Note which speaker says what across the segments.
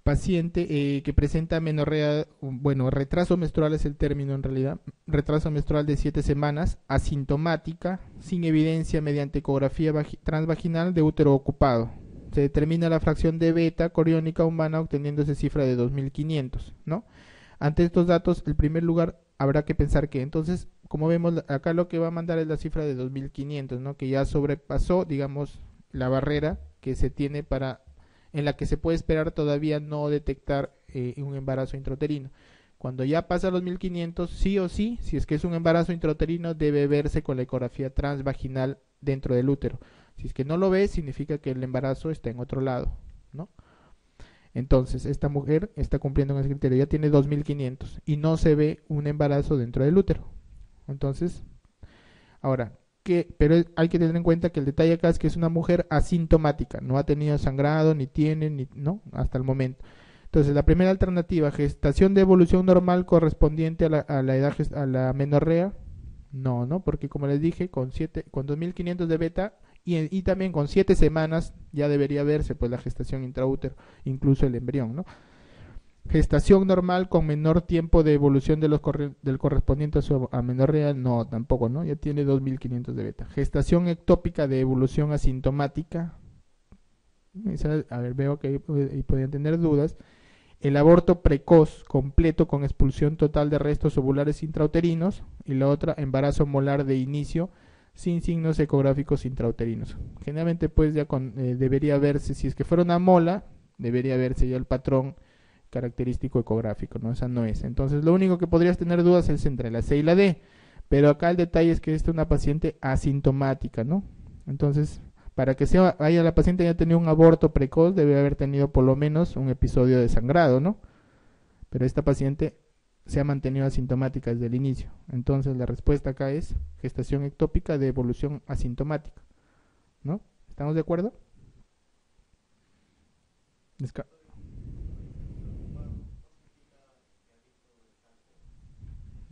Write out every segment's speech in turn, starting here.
Speaker 1: paciente que presenta menorrea, bueno, retraso menstrual es el término en realidad, retraso menstrual de 7 semanas, asintomática, sin evidencia mediante ecografía transvaginal de útero ocupado. Se determina la fracción de beta coriónica humana obteniéndose cifra de 2500, ¿no? Ante estos datos, en primer lugar, habrá que pensar que entonces, como vemos, acá lo que va a mandar es la cifra de 2500, ¿no? Que ya sobrepasó, digamos, la barrera que se tiene para en la que se puede esperar todavía no detectar un embarazo intrauterino. Cuando ya pasa los 1500, sí o sí, si es que es un embarazo intrauterino, debe verse con la ecografía transvaginal dentro del útero. Si es que no lo ve, significa que el embarazo está en otro lado, ¿no? Entonces, esta mujer está cumpliendo con ese criterio, ya tiene 2500 y no se ve un embarazo dentro del útero. Entonces, ahora, pero hay que tener en cuenta que el detalle acá es que es una mujer asintomática, no ha tenido sangrado, ni tiene, ni, no, hasta el momento. Entonces, la primera alternativa, gestación de evolución normal correspondiente a la edad, a la menorrea, no, ¿no? Porque como les dije, con 2500 de beta y también con 7 semanas ya debería verse pues la gestación intraútero, incluso el embrión, ¿no? Gestación normal con menor tiempo de evolución del correspondiente a menorrea, no, tampoco, ¿no? Ya tiene 2500 de beta. Gestación ectópica de evolución asintomática, a ver, veo que ahí podrían tener dudas. El aborto precoz completo con expulsión total de restos ovulares intrauterinos y la otra, embarazo molar de inicio sin signos ecográficos intrauterinos. Generalmente pues ya debería verse, si es que fuera una mola, debería verse ya el patrón característico ecográfico, ¿no? Esa no es. Entonces lo único que podrías tener dudas es entre la C y la D, pero acá el detalle es que esta es una paciente asintomática, ¿no? Entonces, para que la paciente haya tenido un aborto precoz, debe haber tenido por lo menos un episodio de sangrado, ¿no? Pero esta paciente se ha mantenido asintomática desde el inicio. Entonces la respuesta acá es gestación ectópica de evolución asintomática, ¿no? ¿Estamos de acuerdo?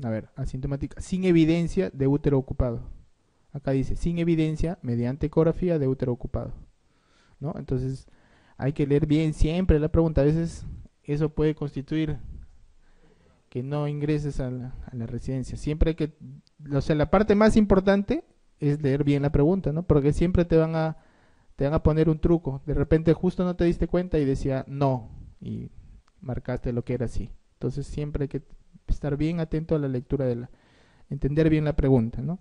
Speaker 1: A ver, asintomática, sin evidencia de útero ocupado. Acá dice, sin evidencia mediante ecografía de útero ocupado, ¿no? Entonces, hay que leer bien siempre la pregunta. A veces eso puede constituir que no ingreses a la residencia. Siempre hay que, o sea, la parte más importante es leer bien la pregunta, ¿no? Porque siempre te van a poner un truco. De repente justo no te diste cuenta y decía no y marcaste lo que era así. Entonces siempre hay que estar bien atento a la lectura entender bien la pregunta, ¿no?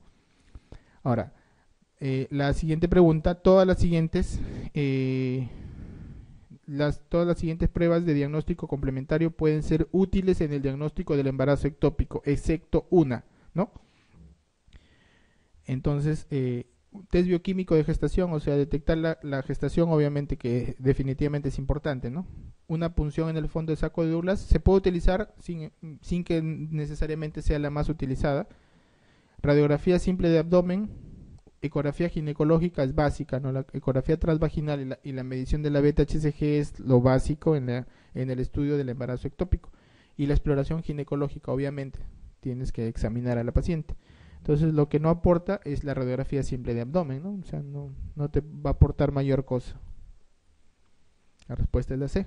Speaker 1: Ahora, la siguiente pregunta, todas las siguientes pruebas de diagnóstico complementario pueden ser útiles en el diagnóstico del embarazo ectópico, excepto una, ¿no? Entonces, test bioquímico de gestación, o sea, detectar la gestación, obviamente que definitivamente es importante, ¿no? Una punción en el fondo del saco de Douglas se puede utilizar sin que necesariamente sea la más utilizada. Radiografía simple de abdomen, ecografía ginecológica es básica, ¿no? La ecografía transvaginal y la medición de la beta-HCG es lo básico en el estudio del embarazo ectópico. Y la exploración ginecológica, obviamente, tienes que examinar a la paciente. Entonces, lo que no aporta es la radiografía simple de abdomen, ¿no? O sea, no te va a aportar mayor cosa. La respuesta es la C.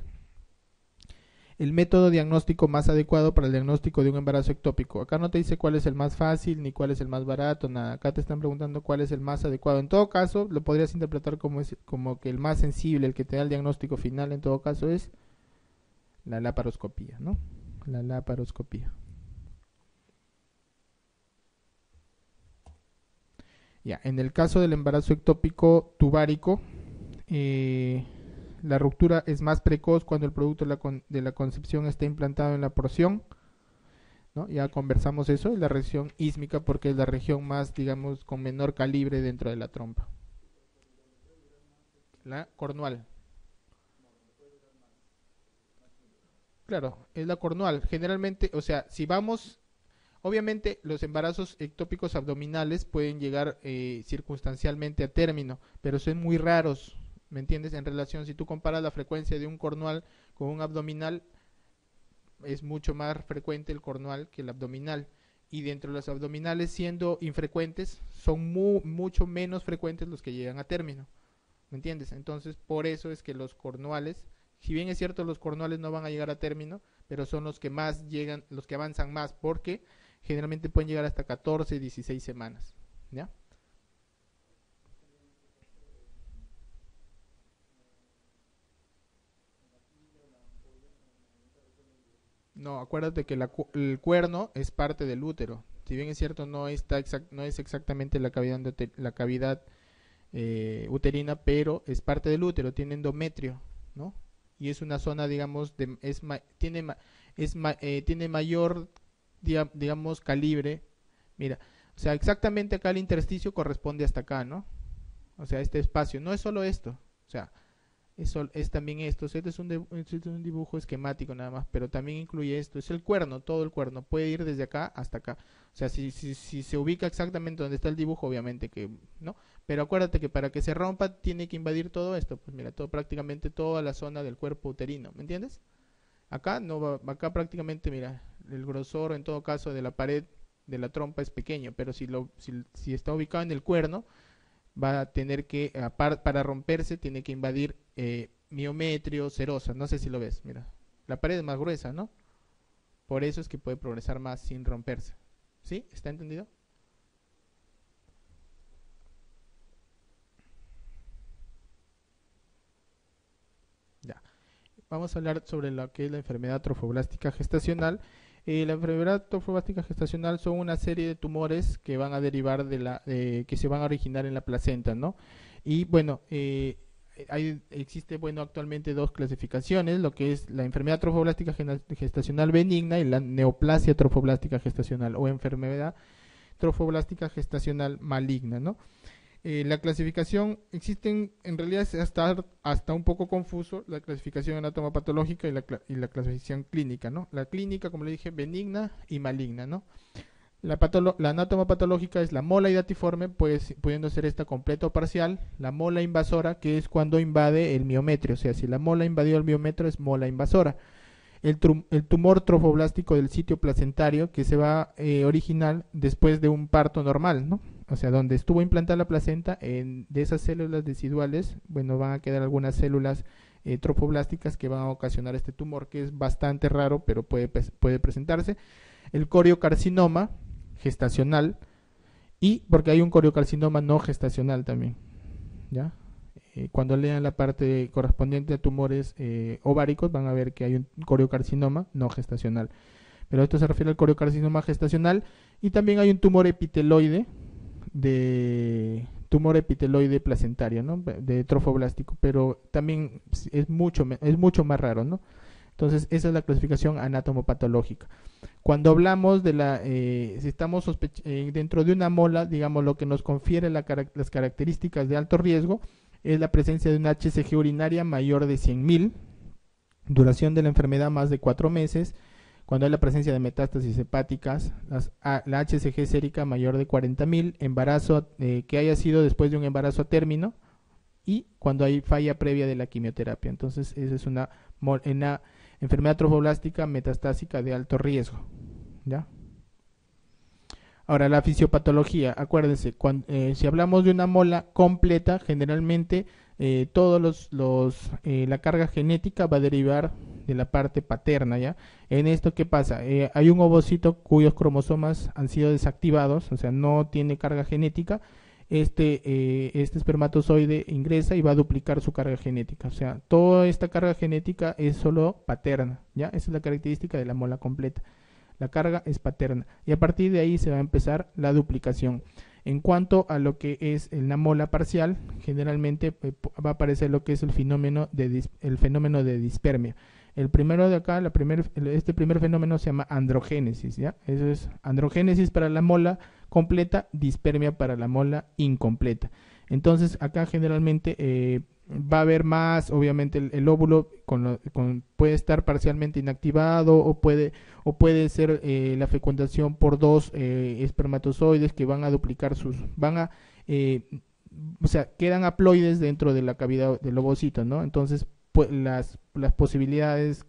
Speaker 1: El método diagnóstico más adecuado para el diagnóstico de un embarazo ectópico. Acá no te dice cuál es el más fácil ni cuál es el más barato, nada. Acá te están preguntando cuál es el más adecuado. En todo caso, lo podrías interpretar como que el más sensible, el que te da el diagnóstico final, en todo caso, es la laparoscopía, ¿no? La laparoscopía. Ya, en el caso del embarazo ectópico tubárico, la ruptura es más precoz cuando el producto de la concepción está implantado en la porción, ¿no? Ya conversamos eso, es la región ísmica porque es la región más, digamos, con menor calibre dentro de la trompa. La cornual. Claro, es la cornual. Generalmente, o sea, si vamos, obviamente los embarazos ectópicos abdominales pueden llegar circunstancialmente a término, pero son muy raros, ¿me entiendes? En relación, si tú comparas la frecuencia de un cornual con un abdominal, es mucho más frecuente el cornual que el abdominal. Y dentro de los abdominales, siendo infrecuentes, son mucho menos frecuentes los que llegan a término. ¿Me entiendes? Entonces, por eso es que los cornuales Si bien es cierto, los cornuales no van a llegar a término, pero son los que más llegan, los que avanzan más, porque generalmente pueden llegar hasta 14, 16 semanas, ¿ya? No, acuérdate que el cuerno es parte del útero. Si bien es cierto, no es exactamente la cavidad uterina, pero es parte del útero, tiene endometrio, ¿no? Y es una zona, digamos, tiene mayor, digamos, calibre. Mira, o sea, exactamente acá el intersticio corresponde hasta acá, ¿no? O sea, este espacio, no es solo esto, o sea, es también esto. Este es este es un dibujo esquemático nada más, pero también incluye esto. Es el cuerno, todo el cuerno. Puede ir desde acá hasta acá. O sea, si se ubica exactamente donde está el dibujo, obviamente que no. Pero acuérdate que para que se rompa tiene que invadir todo esto. Pues mira, prácticamente toda la zona del cuerpo uterino. ¿Me entiendes? Acá no va, acá prácticamente, mira, el grosor en todo caso de la pared de la trompa es pequeño, pero si está ubicado en el cuerno, va a tener que, para romperse, tiene que invadir miometrio, serosa. No sé si lo ves, mira. La pared es más gruesa, ¿no? Por eso es que puede progresar más sin romperse. ¿Sí? ¿Está entendido? Ya. Vamos a hablar sobre lo que es la enfermedad trofoblástica gestacional. La enfermedad trofoblástica gestacional son una serie de tumores que van a derivar que se van a originar en la placenta, ¿no? Y bueno, existe, bueno, actualmente dos clasificaciones, lo que es la enfermedad trofoblástica gestacional benigna y la neoplasia trofoblástica gestacional o enfermedad trofoblástica gestacional maligna, ¿no? La clasificación existen, en realidad es hasta un poco confuso la clasificación anatomopatológica y la clasificación clínica, ¿no? La clínica, como le dije, benigna y maligna, ¿no? La anatomopatológica es la mola hidatiforme, pues, pudiendo ser esta completa o parcial. La mola invasora, que es cuando invade el miometrio, o sea, si la mola invadió el miometrio es mola invasora. El tumor trofoblástico del sitio placentario que se va a originar después de un parto normal, ¿no? O sea, donde estuvo implantada la placenta, de esas células deciduales, bueno, van a quedar algunas células trofoblásticas que van a ocasionar este tumor, que es bastante raro, pero puede presentarse. El coriocarcinoma gestacional, y porque hay un coriocarcinoma no gestacional también, ¿ya? Cuando lean la parte correspondiente a tumores ováricos van a ver que hay un coriocarcinoma no gestacional. Pero esto se refiere al coriocarcinoma gestacional, y también hay un tumor epiteloide placentario, ¿no? De trofoblástico, pero también es mucho más raro, ¿no? Entonces, esa es la clasificación anatomopatológica. Cuando hablamos si estamos dentro de una mola, digamos, lo que nos confiere las características de alto riesgo es la presencia de una HCG urinaria mayor de 100.000, duración de la enfermedad más de 4 meses, cuando hay la presencia de metástasis hepáticas, la HCG sérica mayor de 40.000, embarazo que haya sido después de un embarazo a término, y cuando hay falla previa de la quimioterapia. Entonces, esa es una enfermedad trofoblástica metastásica de alto riesgo, ¿ya? Ahora, la fisiopatología, acuérdense, si hablamos de una mola completa, generalmente la carga genética va a derivar de la parte paterna, ¿ya? En esto, ¿qué pasa? Hay un ovocito cuyos cromosomas han sido desactivados, o sea, no tiene carga genética. Este espermatozoide ingresa y va a duplicar su carga genética, o sea, toda esta carga genética es solo paterna, ¿ya? Esa es la característica de la mola completa. La carga es paterna y a partir de ahí se va a empezar la duplicación. En cuanto a lo que es la mola parcial, generalmente va a aparecer lo que es el fenómeno de dispermia. El primero de acá, este primer fenómeno se llama androgénesis, ¿ya? Eso es androgénesis para la mola completa, dispermia para la mola incompleta. Entonces, acá generalmente va a haber más, obviamente el óvulo puede estar parcialmente inactivado o puede ser la fecundación por dos espermatozoides que van a duplicar o sea, quedan haploides dentro de la cavidad del ovocito, ¿no? Entonces, las posibles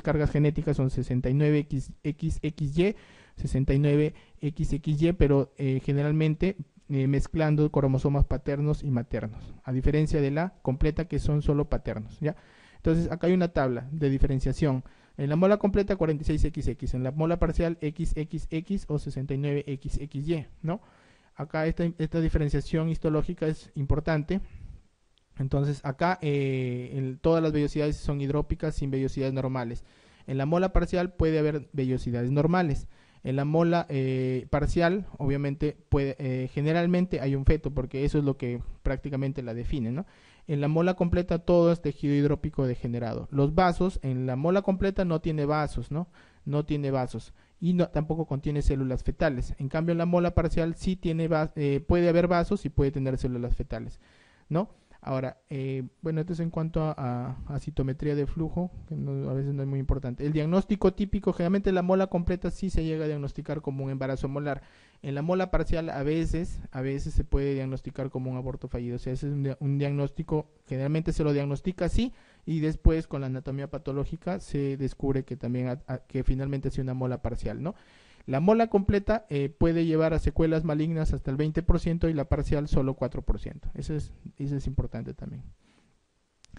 Speaker 1: cargas genéticas son 69XXY, 69XXY, pero generalmente mezclando cromosomas paternos y maternos, a diferencia de la completa que son solo paternos, ¿ya? Entonces acá hay una tabla de diferenciación. En la mola completa 46XX, en la mola parcial XXX o 69XXY, ¿no? Acá esta diferenciación histológica es importante. Entonces acá todas las vellosidades son hidrópicas sin vellosidades normales. En la mola parcial puede haber vellosidades normales. En la mola parcial, obviamente, generalmente hay un feto, porque eso es lo que prácticamente la define, ¿no? En la mola completa todo es tejido hidrópico degenerado. Los vasos, en la mola completa no tiene vasos, ¿no? No tiene vasos. Y tampoco contiene células fetales. En cambio, en la mola parcial sí puede haber vasos y puede tener células fetales, ¿no? Ahora, bueno, esto es en cuanto a citometría de flujo, que a veces no es muy importante. El diagnóstico típico, generalmente la mola completa sí se llega a diagnosticar como un embarazo molar. En la mola parcial a veces se puede diagnosticar como un aborto fallido. O sea, ese es un diagnóstico, generalmente se lo diagnostica así y después con la anatomía patológica se descubre que también que finalmente ha sido una mola parcial, ¿no? La mola completa puede llevar a secuelas malignas hasta el 20% y la parcial solo 4%. Eso es importante también.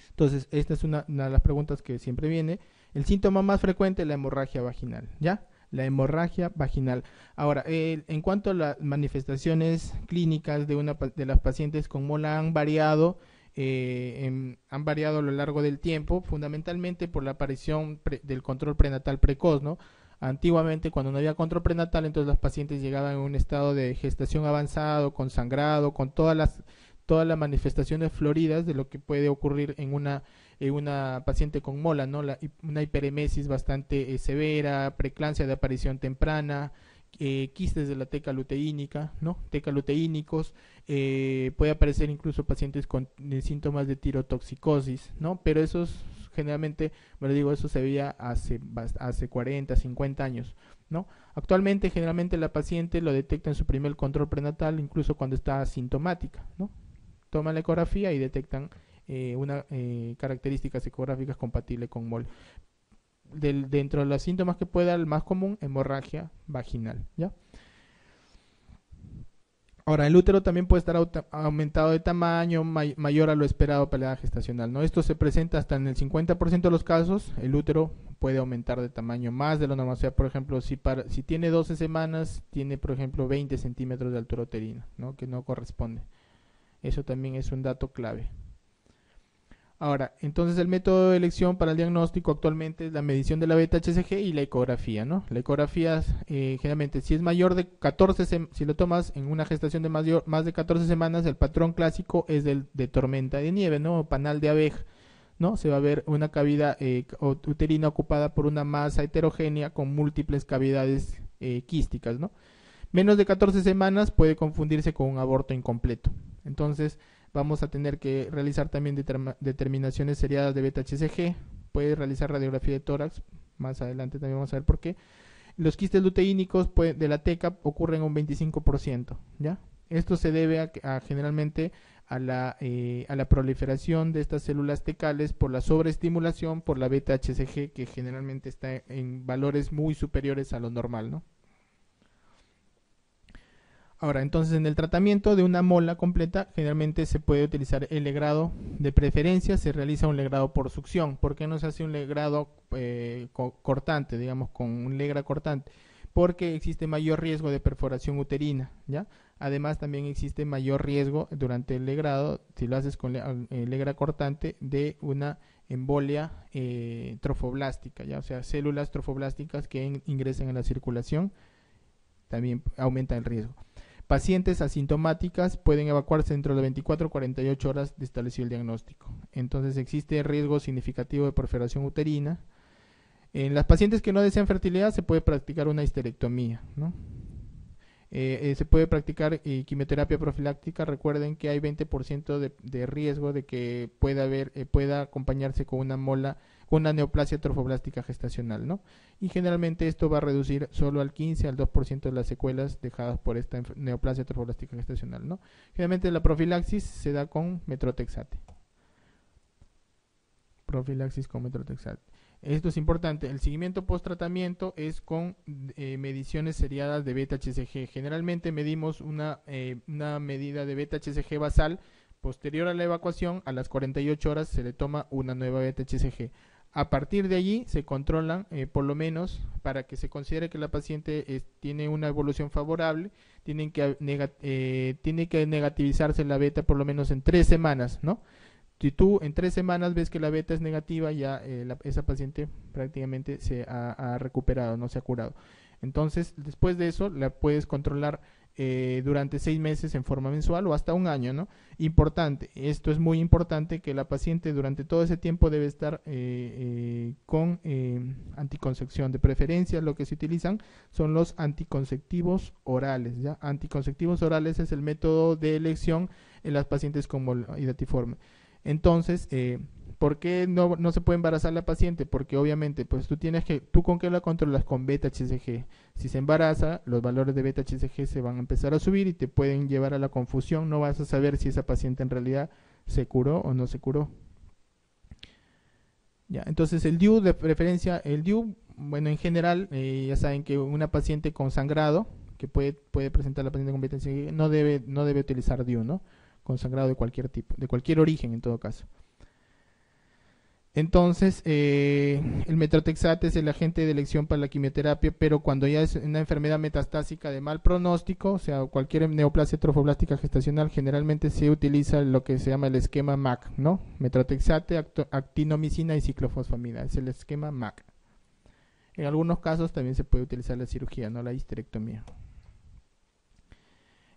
Speaker 1: Entonces, esta es una de las preguntas que siempre viene. El síntoma más frecuente es la hemorragia vaginal, ¿ya? La hemorragia vaginal. Ahora, en cuanto a las manifestaciones clínicas de las pacientes con mola han variado a lo largo del tiempo, fundamentalmente por la aparición del control prenatal precoz, ¿no? Antiguamente, cuando no había control prenatal, entonces las pacientes llegaban en un estado de gestación avanzado, con sangrado, con todas las manifestaciones floridas de lo que puede ocurrir en una paciente con mola, ¿no? Una hiperemesis bastante severa, preeclampsia de aparición temprana, quistes de la teca luteínica, ¿no? Teca luteínicos, puede aparecer incluso pacientes con síntomas de tirotoxicosis, ¿no? Pero esos generalmente, bueno, digo, eso se veía hace 40, 50 años, ¿no? Actualmente, generalmente la paciente lo detecta en su primer control prenatal, incluso cuando está asintomática, ¿no? Toman la ecografía y detectan características ecográficas compatibles con MOL. Dentro de los síntomas que puede dar, el más común, hemorragia vaginal, ¿ya? Ahora, el útero también puede estar aumentado de tamaño, mayor a lo esperado para la edad gestacional, ¿no? Esto se presenta hasta en el 50% de los casos, el útero puede aumentar de tamaño más de lo normal. O sea, por ejemplo, si tiene 12 semanas, tiene, por ejemplo, 20 centímetros de altura uterina, ¿no? Que no corresponde. Eso también es un dato clave. Ahora, entonces el método de elección para el diagnóstico actualmente es la medición de la beta-HCG y la ecografía, ¿no? La ecografía, generalmente, si es mayor de 14, si lo tomas en una gestación de más de 14 semanas, el patrón clásico es de tormenta de nieve, ¿no? O panal de abeja, ¿no? Se va a ver una cavidad uterina ocupada por una masa heterogénea con múltiples cavidades quísticas, ¿no? Menos de 14 semanas puede confundirse con un aborto incompleto. Entonces, vamos a tener que realizar también determinaciones seriadas de beta-HCG. Puede realizar radiografía de tórax. Más adelante también vamos a ver por qué. Los quistes luteínicos de la teca ocurren un 25%, ¿ya? Esto se debe generalmente a la proliferación de estas células tecales por la sobreestimulación por la beta-HCG, que generalmente está en valores muy superiores a lo normal, ¿no? Ahora, entonces en el tratamiento de una mola completa generalmente se puede utilizar el legrado. De preferencia se realiza un legrado por succión. ¿Por qué no se hace un legrado cortante, digamos, con un legra cortante? Porque existe mayor riesgo de perforación uterina, ¿ya? Además también existe mayor riesgo durante el legrado, si lo haces con legra cortante, de una embolia trofoblástica, ¿ya? O sea, células trofoblásticas que ingresen en la circulación también aumenta el riesgo. Pacientes asintomáticas pueden evacuarse dentro de 24 a 48 horas de establecido el diagnóstico. Entonces existe riesgo significativo de perforación uterina. En las pacientes que no desean fertilidad se puede practicar una histerectomía, ¿no? Se puede practicar quimioterapia profiláctica. Recuerden que hay 20% de riesgo de que pueda acompañarse con una neoplasia trofoblástica gestacional, ¿no? Y generalmente esto va a reducir solo al 15 al 2% de las secuelas dejadas por esta neoplasia trofoblástica gestacional, ¿no? Generalmente la profilaxis se da con metrotexate. Profilaxis con metrotexate. Esto es importante. El seguimiento post-tratamiento es con mediciones seriadas de beta-HCG. Generalmente medimos una medida de beta-HCG basal Posterior a la evacuación, a las 48 horas se le toma una nueva beta-HCG. A partir de allí se controlan, por lo menos, para que se considere que la paciente tiene una evolución favorable, tiene que negativizarse la beta por lo menos en 3 semanas, ¿no? Si tú en 3 semanas ves que la beta es negativa, ya esa paciente prácticamente se ha recuperado, no se ha curado. Entonces, después de eso, la puedes controlar durante 6 meses en forma mensual o hasta un año, ¿no? Importante, esto es muy importante, que la paciente durante todo ese tiempo debe estar con anticoncepción. De preferencia, lo que se utilizan son los anticonceptivos orales, ¿ya? Anticonceptivos orales es el método de elección en las pacientes con mola idatiforme. Entonces, ¿por qué no se puede embarazar la paciente? Porque obviamente, pues ¿tú con qué la controlas? Con beta-HCG. Si se embaraza, los valores de beta-HCG se van a empezar a subir y te pueden llevar a la confusión. No vas a saber si esa paciente en realidad se curó o no se curó. Ya, entonces el DIU de preferencia, bueno, en general, ya saben que una paciente con sangrado, que puede presentar la paciente con beta-HCG, no debe utilizar DIU, ¿no? Con sangrado de cualquier tipo, de cualquier origen en todo caso. Entonces, el metotrexate es el agente de elección para la quimioterapia, pero cuando ya es una enfermedad metastásica de mal pronóstico, o sea, cualquier neoplasia trofoblástica gestacional, generalmente se utiliza lo que se llama el esquema MAC, ¿no? Metotrexate, actinomicina y ciclofosfamida, es el esquema MAC. En algunos casos también se puede utilizar la cirugía, no la histerectomía.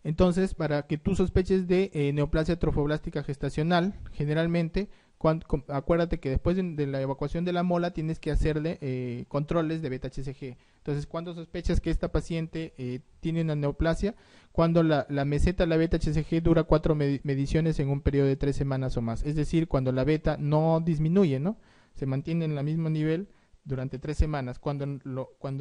Speaker 1: Entonces, para que tú sospeches de neoplasia trofoblástica gestacional, generalmente, acuérdate que después de la evacuación de la mola tienes que hacerle controles de beta-HCG. Entonces, cuando sospechas que esta paciente tiene una neoplasia, cuando la meseta, la beta-HCG, dura 4 mediciones en un periodo de 3 semanas o más. Es decir, cuando la beta no disminuye, ¿no? Se mantiene en el mismo nivel durante 3 semanas, cuando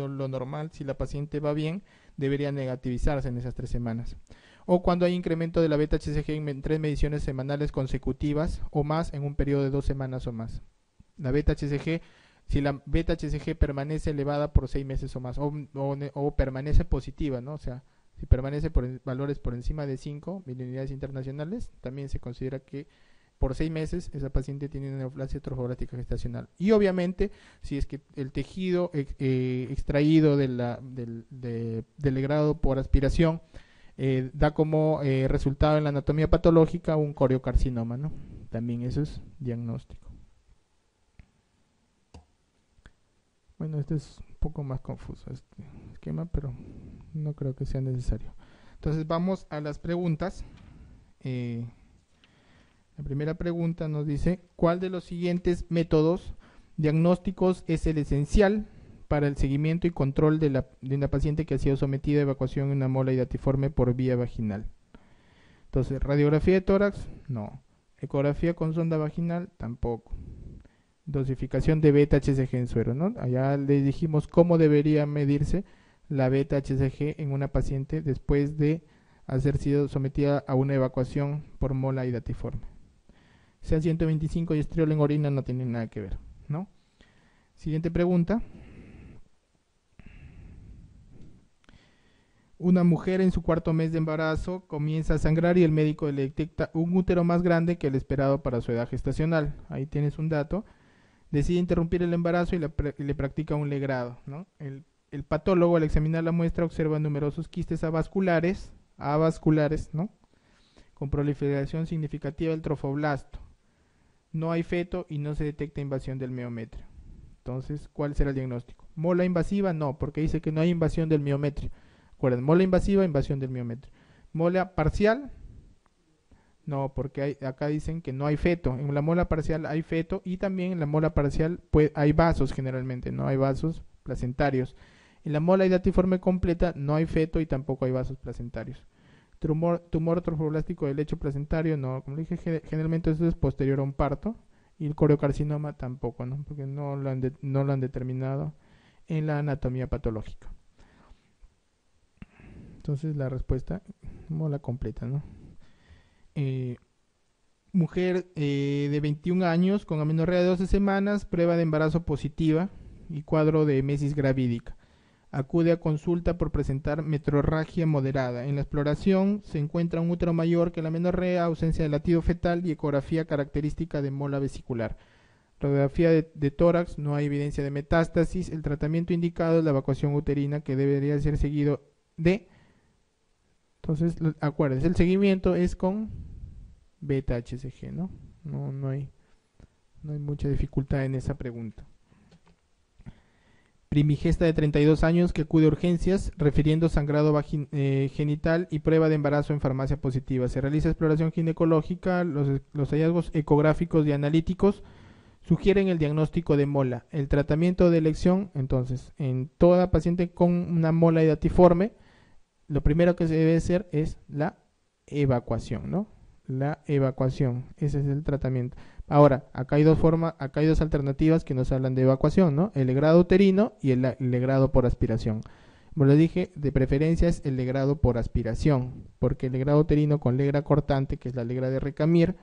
Speaker 1: lo normal, si la paciente va bien, debería negativizarse en esas 3 semanas. O cuando hay incremento de la beta-HCG en 3 mediciones semanales consecutivas o más en un periodo de 2 semanas o más. La beta-HCG, si la beta-HCG permanece elevada por 6 meses o más, o permanece positiva, ¿no? O sea, si permanece valores por encima de 5 miliunidades internacionales, también se considera que por 6 meses esa paciente tiene una neoplasia trofoblástica gestacional. Y obviamente, si es que el tejido extraído del grado por aspiración da como resultado en la anatomía patológica un coriocarcinoma, ¿no? También eso es diagnóstico. Bueno, este es un poco más confuso este esquema, pero no creo que sea necesario. Entonces vamos a las preguntas. La primera pregunta nos dice, ¿cuál de los siguientes métodos diagnósticos es el esencial para el seguimiento y control de una paciente que ha sido sometida a evacuación en una mola idatiforme por vía vaginal? Entonces, radiografía de tórax, no. Ecografía con sonda vaginal, tampoco. Dosificación de beta-HCG en suero, ¿no? Allá les dijimos cómo debería medirse la beta-HCG en una paciente después de haber sido sometida a una evacuación por mola idatiforme. Sea 125 y estriol en orina no tienen nada que ver, ¿no? Siguiente pregunta. Una mujer en su 4º mes de embarazo comienza a sangrar y el médico le detecta un útero más grande que el esperado para su edad gestacional. Ahí tienes un dato. Decide interrumpir el embarazo y le practica un legrado, ¿no? El patólogo, al examinar la muestra, observa numerosos quistes avasculares, ¿no? Con proliferación significativa del trofoblasto. No hay feto y no se detecta invasión del miometrio. Entonces, ¿cuál será el diagnóstico? ¿Mola invasiva? No, porque dice que no hay invasión del miometrio. Recuerden, mola invasiva, invasión del miometrio. ¿Mola parcial? No, porque acá dicen que no hay feto. En la mola parcial hay feto y también en la mola parcial hay vasos generalmente, no hay vasos placentarios. En la mola idatiforme completa no hay feto y tampoco hay vasos placentarios. Tumor trofoblástico del lecho placentario, no, como dije, generalmente eso es posterior a un parto. Y el coriocarcinoma tampoco, ¿no? Porque no lo han determinado en la anatomía patológica. Entonces la respuesta, mola completa, ¿no? Mujer de 21 años con amenorrea de 12 semanas, prueba de embarazo positiva y cuadro de mesis gravídica. Acude a consulta por presentar metrorragia moderada. En la exploración se encuentra un útero mayor que la menorrea, ausencia de latido fetal y ecografía característica de mola vesicular. Radiografía de tórax, no hay evidencia de metástasis. El tratamiento indicado es la evacuación uterina, que debería ser seguido de... Entonces, acuérdense, el seguimiento es con beta-HCG, ¿no? No hay mucha dificultad en esa pregunta. Primigesta de 32 años que acude a urgencias refiriendo sangrado genital y prueba de embarazo en farmacia positiva. Se realiza exploración ginecológica, los hallazgos ecográficos y analíticos sugieren el diagnóstico de mola. El tratamiento de elección, entonces, en toda paciente con una mola edatiforme, lo primero que se debe hacer es la evacuación, ¿no? La evacuación, ese es el tratamiento. Ahora, acá hay dos alternativas que nos hablan de evacuación, ¿no? El legrado uterino y el legrado por aspiración. Como les dije, de preferencia es el legrado por aspiración, porque el legrado uterino con legra cortante, que es la legra de Recamir,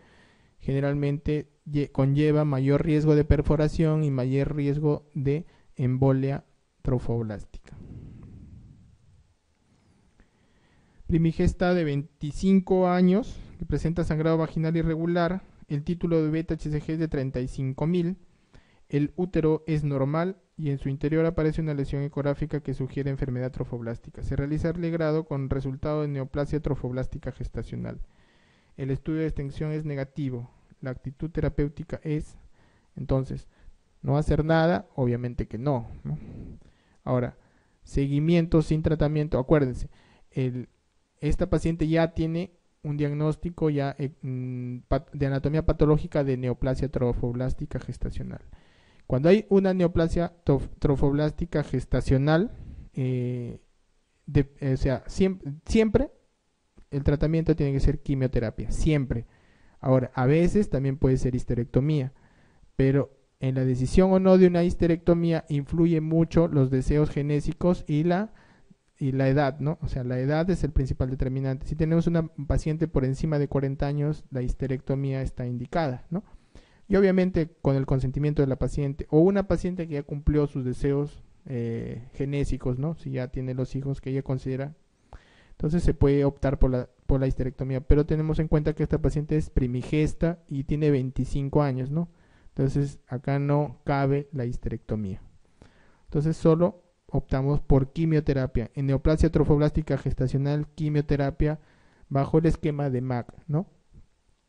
Speaker 1: generalmente conlleva mayor riesgo de perforación y mayor riesgo de embolia trofoblástica. Primigesta de 25 años, que presenta sangrado vaginal irregular. El título de beta-HCG es de 35.000. El útero es normal y en su interior aparece una lesión ecográfica que sugiere enfermedad trofoblástica. Se realiza el legrado con resultado de neoplasia trofoblástica gestacional. El estudio de extensión es negativo. La actitud terapéutica es, entonces, no hacer nada, obviamente que no, ¿no? Ahora, seguimiento sin tratamiento. Acuérdense, esta paciente ya tiene un diagnóstico ya de anatomía patológica de neoplasia trofoblástica gestacional. Cuando hay una neoplasia trofoblástica gestacional, o sea, siempre el tratamiento tiene que ser quimioterapia, siempre. Ahora, a veces también puede ser histerectomía, pero en la decisión o no de una histerectomía influye mucho los deseos genésicos y la edad, ¿no? O sea, la edad es el principal determinante. Si tenemos una paciente por encima de 40 años, la histerectomía está indicada, ¿no? Y obviamente con el consentimiento de la paciente o una paciente que ya cumplió sus deseos genésicos, ¿no? Si ya tiene los hijos que ella considera, entonces se puede optar por la histerectomía. Pero tenemos en cuenta que esta paciente es primigesta y tiene 25 años, ¿no? Entonces acá no cabe la histerectomía. Entonces solo optamos por quimioterapia. En neoplasia trofoblástica gestacional, quimioterapia bajo el esquema de MAC, ¿no?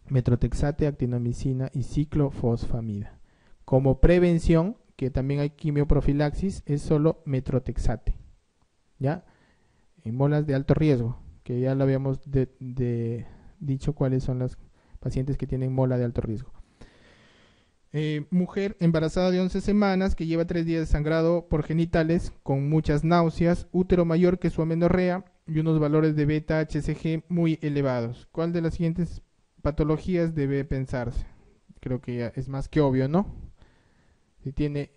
Speaker 1: Metrotexate, actinomicina y ciclofosfamida. Como prevención, que también hay quimioprofilaxis, es solo metrotexate, ¿ya? En molas de alto riesgo, que ya lo habíamos dicho cuáles son las pacientes que tienen mola de alto riesgo. Mujer embarazada de 11 semanas que lleva 3 días de sangrado por genitales con muchas náuseas, útero mayor que su amenorrea y unos valores de beta-HCG muy elevados. ¿Cuál de las siguientes patologías debe pensarse? Creo que ya es más que obvio, ¿no? Si tiene,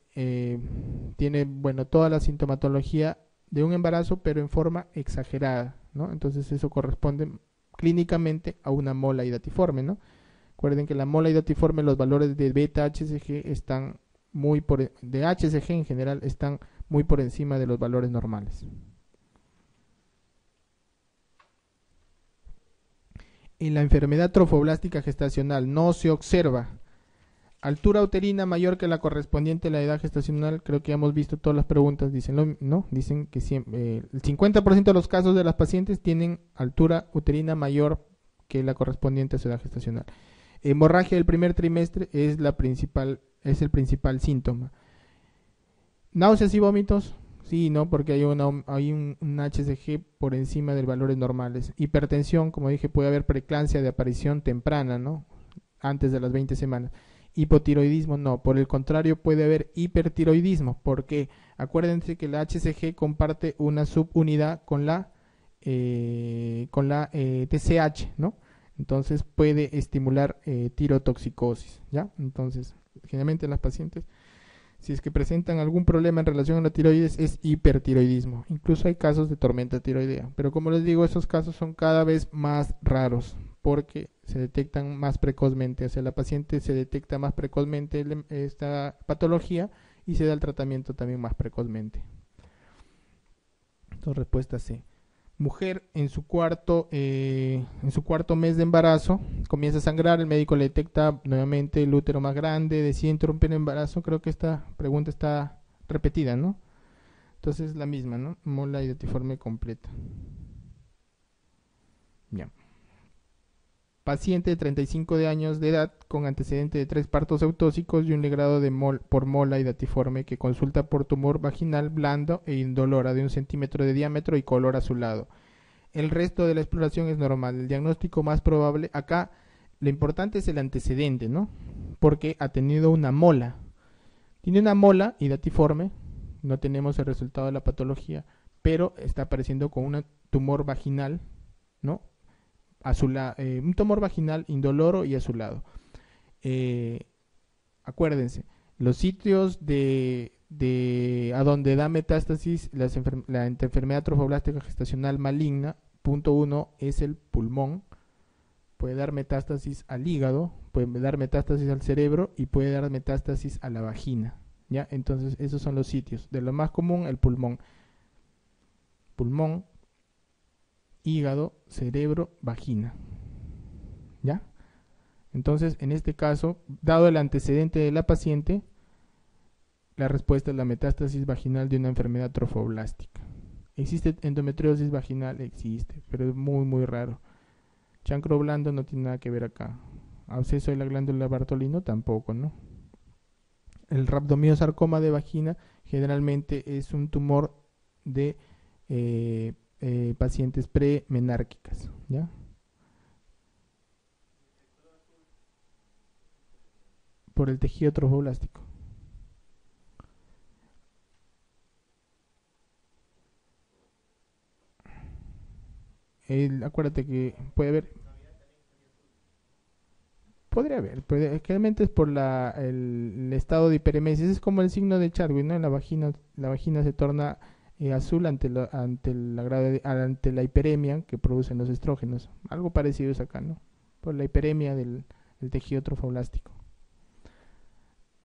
Speaker 1: bueno, toda la sintomatología de un embarazo, pero en forma exagerada, ¿no? Entonces eso corresponde clínicamente a una mola hidatiforme, ¿no? Recuerden que la mola hidatiforme, los valores de beta-HCG están de HCG en general están muy por encima de los valores normales. En la enfermedad trofoblástica gestacional no se observa altura uterina mayor que la correspondiente a la edad gestacional. Creo que ya hemos visto todas las preguntas, dicen, ¿no? Dicen que el 50% de los casos de las pacientes tienen altura uterina mayor que la correspondiente a su edad gestacional. Hemorragia del primer trimestre es el principal síntoma. Náuseas y vómitos, sí, ¿no? Porque hay un HCG por encima de valores normales. Hipertensión, como dije, puede haber preeclampsia de aparición temprana, ¿no? Antes de las 20 semanas. Hipotiroidismo, no. Por el contrario, puede haber hipertiroidismo. Porque acuérdense que la HCG comparte una subunidad con la TSH, ¿no? Entonces puede estimular tirotoxicosis, ¿ya? Entonces, generalmente las pacientes, si es que presentan algún problema en relación a la tiroides, es hipertiroidismo. Incluso hay casos de tormenta tiroidea, pero como les digo, esos casos son cada vez más raros porque se detectan más precozmente. O sea, la paciente se detecta más precozmente esta patología y se da el tratamiento también más precozmente. Entonces, respuesta C. Mujer en su cuarto mes de embarazo comienza a sangrar, el médico le detecta nuevamente el útero más grande, decide interrumpir el embarazo. Creo que esta pregunta está repetida, ¿no? Entonces la misma, ¿no? Mola y datiforme completa. Ya. Paciente de 35 años de edad con antecedente de 3 partos autóxicos y un legrado de por mola y datiforme que consulta por tumor vaginal blando e indolora de 1 centímetro de diámetro y color azulado. El resto de la exploración es normal. El diagnóstico más probable, acá lo importante es el antecedente, ¿no? Porque ha tenido una mola. Tiene una mola y datiforme, no tenemos el resultado de la patología, pero está apareciendo con un tumor vaginal, ¿no? Un tumor vaginal indoloro y azulado. Acuérdense, los sitios a donde da metástasis la enfermedad trofoblástica gestacional maligna, punto 1 es el pulmón, puede dar metástasis al hígado, puede dar metástasis al cerebro y puede dar metástasis a la vagina, ¿ya? Entonces esos son los sitios. De lo más común, el pulmón, hígado, cerebro, vagina, ¿ya? Entonces, en este caso, dado el antecedente de la paciente, la respuesta es la metástasis vaginal de una enfermedad trofoblástica. ¿Existe endometriosis vaginal? Existe, pero es muy, muy raro. Chancro blando no tiene nada que ver acá. Absceso de la glándula Bartolino tampoco, ¿no? El rhabdomyosarcoma de vagina generalmente es un tumor de pacientes premenárquicas, ¿ya? Por el tejido trofoblástico. Acuérdate que puede haber, podría haber, pero realmente es por el estado de hiperemesis. Es como el signo de Charwin, ¿no? En la vagina se torna azul ante la hiperemia que producen los estrógenos. Algo parecido es acá, ¿no? Por la hiperemia del tejido trofoblástico.